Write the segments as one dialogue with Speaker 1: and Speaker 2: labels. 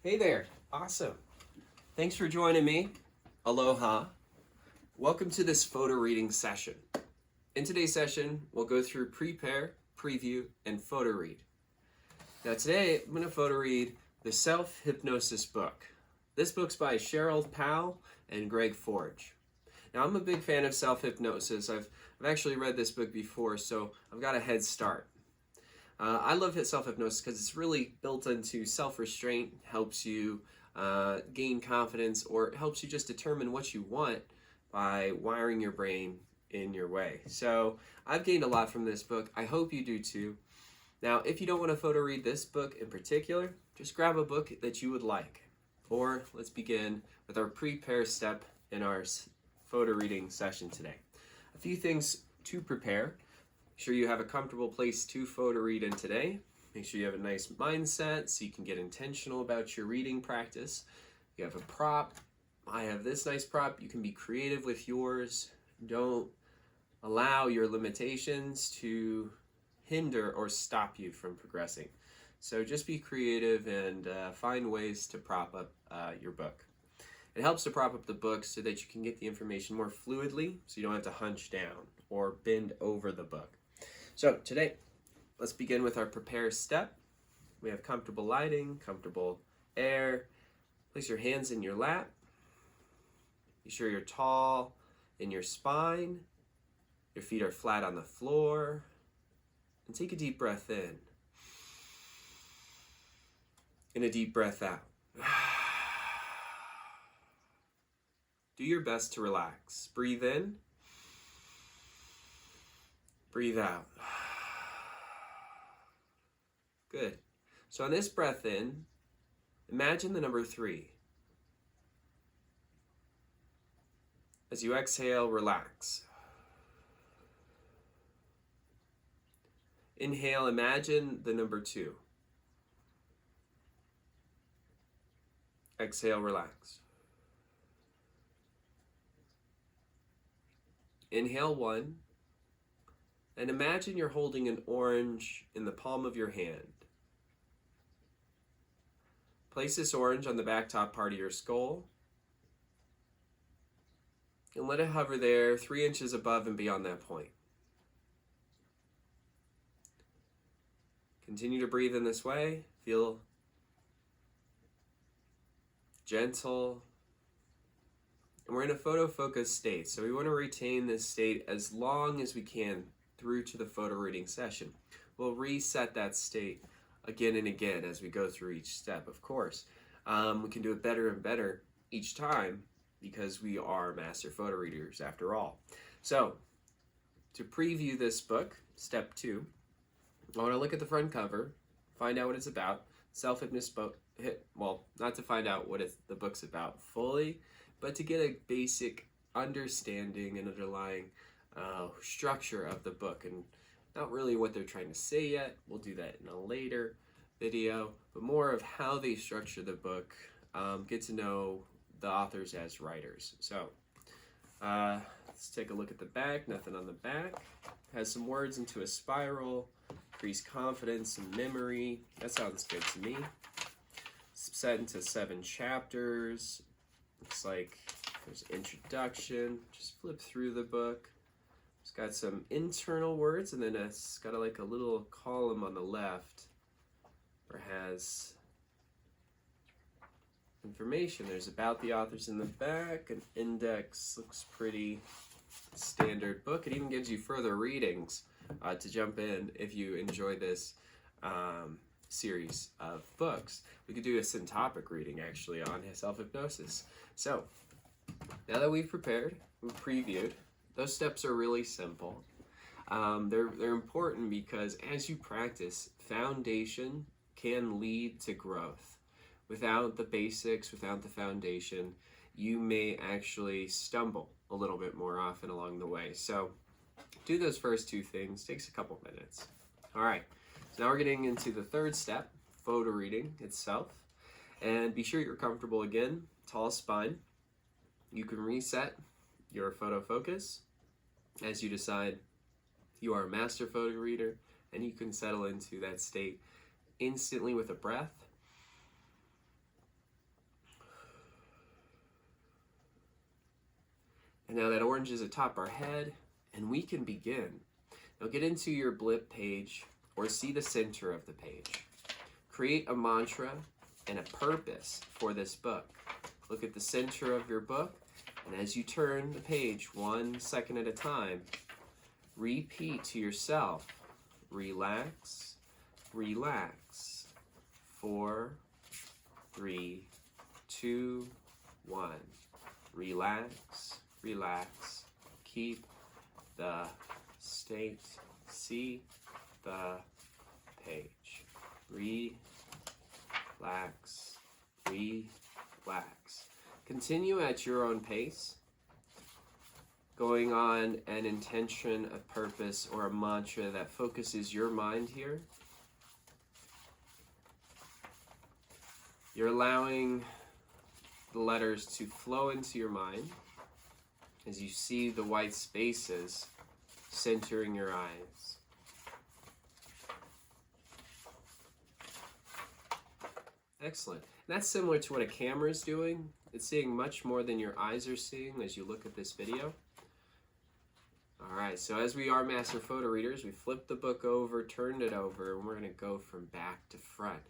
Speaker 1: Hey there. Awesome. Thanks for joining me. Aloha. Welcome to this photo reading session. In today's session, we'll go through prepare, preview, and photo read. Now today, I'm going to photo read the Self-Hypnosis book. This book's by Cheryl Powell and Greg Forge. Now I'm a big fan of self-hypnosis. I've actually read this book before, so I've got a head start. I love self-hypnosis because it's really built into self-restraint, helps you gain confidence, or helps you just determine what you want by wiring your brain in your way. So I've gained a lot from this book. I hope you do too. Now, if you don't want to photo read this book in particular, just grab a book that you would like. Or let's begin with our prepare step in our photo reading session today. A few things to prepare. Make sure you have a comfortable place to photo read in today. Make sure you have a nice mindset so you can get intentional about your reading practice. You have a prop. I have this nice prop. You can be creative with yours. Don't allow your limitations to hinder or stop you from progressing. So just be creative and find ways to prop up your book. It helps to prop up the book so that you can get the information more fluidly, so you don't have to hunch down or bend over the book. So today, let's begin with our prepare step. We have comfortable lighting, comfortable air. Place your hands in your lap. Be sure you're tall in your spine. Your feet are flat on the floor. And take a deep breath in. And a deep breath out. Do your best to relax. Breathe in. Breathe out. Good. So on this breath in, imagine the number 3. As you exhale, relax. Inhale, imagine the number 2. Exhale, relax. Inhale 1, and imagine you're holding an orange in the palm of your hand. Place this orange on the back top part of your skull, and let it hover there 3 inches above and beyond that point. Continue to breathe in this way. Feel gentle. And we're in a photo focus state, so we want to retain this state as long as we can through to the photo reading session. We'll reset that state again and again as we go through each step, of course. We can do it better and better each time because we are master photo readers after all. So, to preview this book, step 2, I want to look at the front cover, find out what it's about. Self-hypnosis book, well, not to find out what the book's about fully, but to get a basic understanding and underlying structure of the book, and not really what they're trying to say yet. We'll do that in a later video, but more of how they structure the book, get to know the authors as writers. So let's take a look at the back. Nothing on the back. Has some words into a spiral, increase confidence and memory. That sounds good to me. It's set into 7 chapters. Looks like there's an introduction. Just flip through the book. It's got some internal words, and then it's got like a little column on the left where it has information. There's about the authors in the back, an index. Looks pretty standard book. It even gives you further readings to jump in if you enjoy this series of books. We could do a syntopic reading actually on self-hypnosis. So now that we've prepared, we've previewed, those steps are really simple. They're important because as you practice, foundation can lead to growth. Without the basics, without the foundation, you may actually stumble a little bit more often along the way. So do those first 2 things. Takes a couple minutes. All right. So now we're getting into the 3rd step, photo reading itself. And be sure you're comfortable again, tall spine. You can reset your photo focus as you decide you are a master photo reader, and you can settle into that state instantly with a breath. And now that orange is atop our head, and we can begin. Now get into your blip page or see the center of the page. Create a mantra and a purpose for this book. Look at the center of your book, and as you turn the page 1 second at a time, repeat to yourself, relax, relax. 4, 3, 2, 1. Relax, relax. Keep the state. See the page. Relax, relax. Continue at your own pace, going on an intention, a purpose, or a mantra that focuses your mind here. You're allowing the letters to flow into your mind as you see the white spaces centering your eyes. Excellent. And that's similar to what a camera is doing. It's seeing much more than your eyes are seeing as you look at this video. Alright, so as we are master photo readers, we flipped the book over, turned it over, and we're going to go from back to front.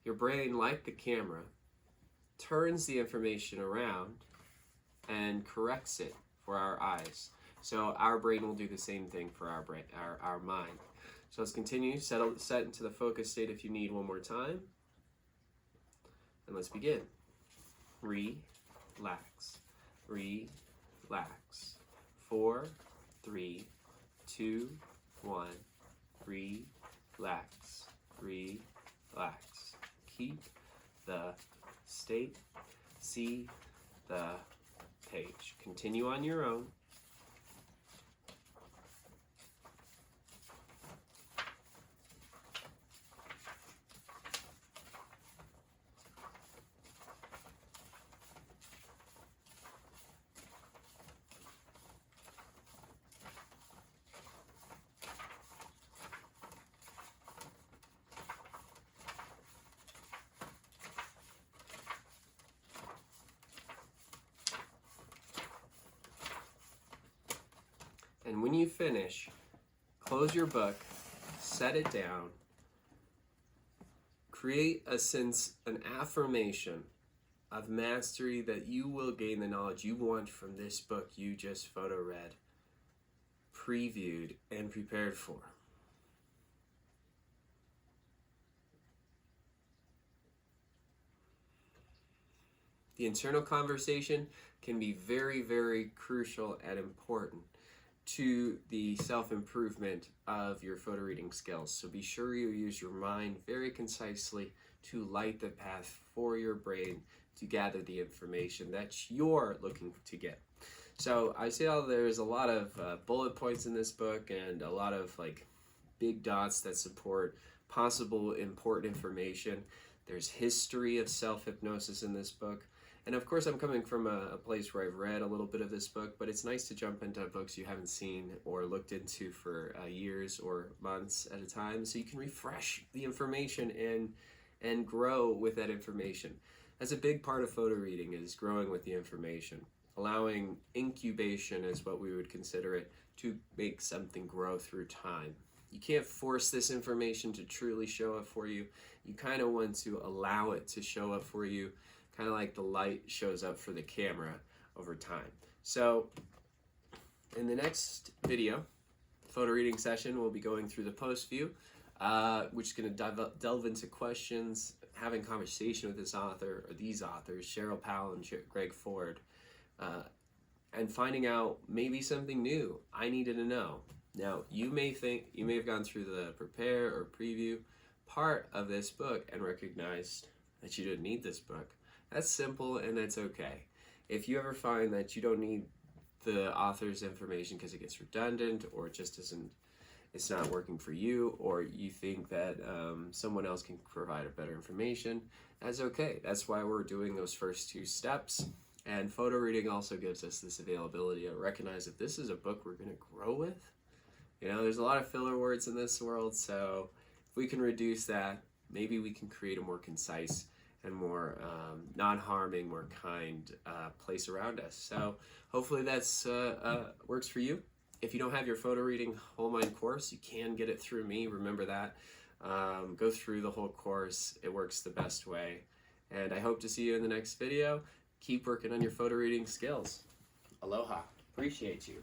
Speaker 1: Your brain, like the camera, turns the information around and corrects it for our eyes. So our brain will do the same thing for our brain, our mind. So let's continue. Set into the focus state if you need one more time. And let's begin. Relax, relax. 4, 3, 2, 1. Relax, relax. Keep the state. See the page. Continue on your own. And when you finish, close your book, set it down, create a sense, an affirmation of mastery that you will gain the knowledge you want from this book you just photo read, previewed, and prepared for. The internal conversation can be very, very crucial and important to the self-improvement of your photo reading skills. So be sure you use your mind very concisely to light the path for your brain to gather the information that you're looking to get. So I see how there's a lot of bullet points in this book and a lot of big dots that support possible important information. There's history of self-hypnosis in this book. And of course, I'm coming from a place where I've read a little bit of this book, but it's nice to jump into books you haven't seen or looked into for years or months at a time, so you can refresh the information and grow with that information. That's a big part of photo reading, is growing with the information. Allowing incubation is what we would consider it, to make something grow through time. You can't force this information to truly show up for you. You kind of want to allow it to show up for you, kind of like the light shows up for the camera over time. So in the next video, photo reading session, we'll be going through the post view, which is going to delve into questions, having conversation with this author or these authors, Cheryl Powell and Greg Ford, and finding out maybe something new I needed to know. Now, you may have gone through the prepare or preview part of this book and recognized that you didn't need this book. That's simple, and that's okay. If you ever find that you don't need the author's information because it gets redundant, or it just it's not working for you, or you think that someone else can provide a better information, that's okay. That's why we're doing those first 2 steps. And photo reading also gives us this availability to recognize that this is a book we're going to grow with. You know, there's a lot of filler words in this world, so if we can reduce that, maybe we can create a more concise and more non-harming, more kind place around us. So hopefully that's works for you. If you don't have your photo reading whole mind course, you can get it through me. Remember that. Go through the whole course. It works the best way. And I hope to see you in the next video. Keep working on your photo reading skills. Aloha. Appreciate you.